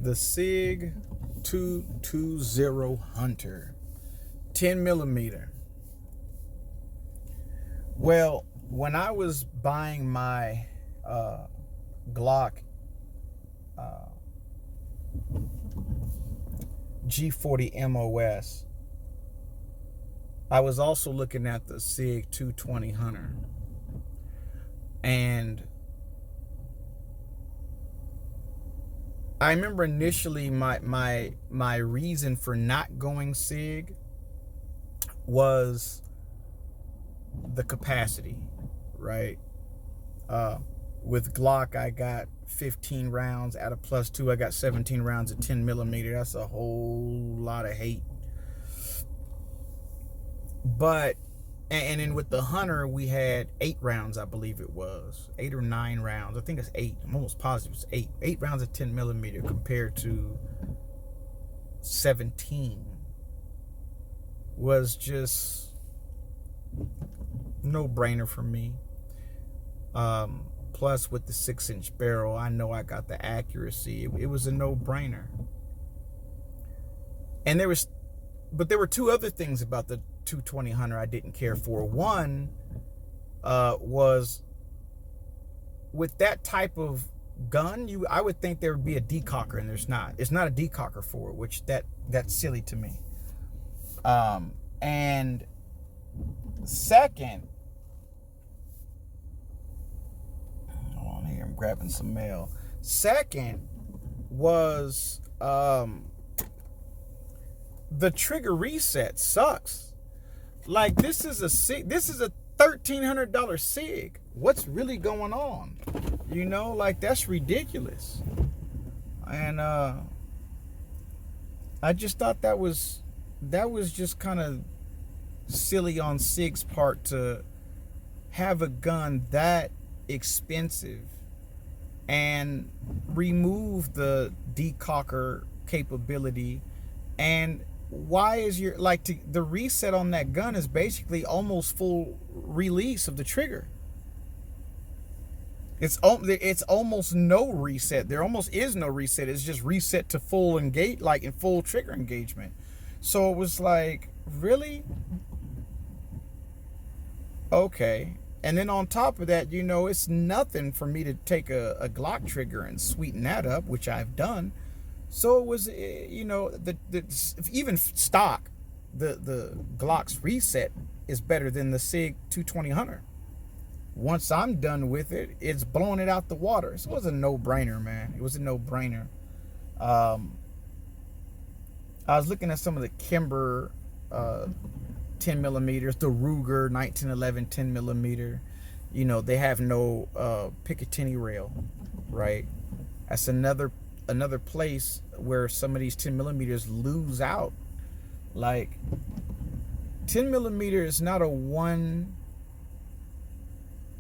The SIG 220 Hunter, 10 millimeter. Well, when I was buying my Glock G40 MOS, I was also looking at the SIG 220 Hunter. And I remember initially my reason for not going SIG was the capacity, right? With Glock, I got 15 rounds out of +2. I got 17 rounds of 10 millimeter. That's a whole lot of hate. But, and then with the Hunter, we had 8 rounds, I believe it was. 8 or 9 rounds. I think it's 8. I'm almost positive it's 8. 8 rounds of 10 millimeter compared to 17 was just no brainer for me. Plus with the 6-inch barrel, I know I got the accuracy. It was a no-brainer. And there were 2 other things about the 220 Hunter I didn't care for. One was with that type of gun, I would think there would be a decocker, and there's not. It's not a decocker for it, which that's silly to me. And second, hold on here, I'm grabbing some mail. Second was the trigger reset sucks. Like, this is a $1,300 SIG. What's really going on? You know, like, that's ridiculous. And I just thought that was just kind of silly on SIG's part to have a gun that expensive and remove the decocker capability. And why is your the reset on that gun is basically almost full release of the trigger. It's almost no reset. There almost is no reset. It's just reset to full engage, like in full trigger engagement. So it was like, really? Okay. And then on top of that, you know, it's nothing for me to take a Glock trigger and sweeten that up, which I've done. So it was, you know, even stock, the Glock's reset is better than the SIG 220 Hunter. Once I'm done with it, it's blowing it out the water. So it was a no-brainer, man. It was a no-brainer. I was looking at some of the Kimber 10 millimeters, the Ruger 1911 10 millimeter. You know, they have no Picatinny rail, right? That's another place where some of these 10 millimeters lose out. Like, 10 millimeter is not a one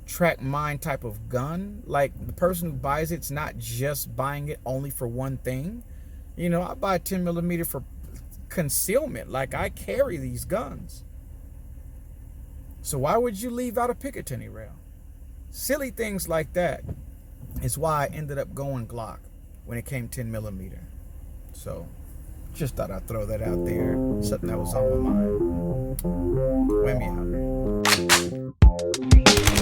track mind type of gun. Like, the person who buys it's not just buying it only for one thing. You know, I buy 10 millimeter for concealment. Like, I carry these guns. So why would you leave out a Picatinny rail? Silly things like that is why I ended up going Glock when it came 10 millimeter. So just thought I'd throw that out there. Something that was on my mind. Whammy out.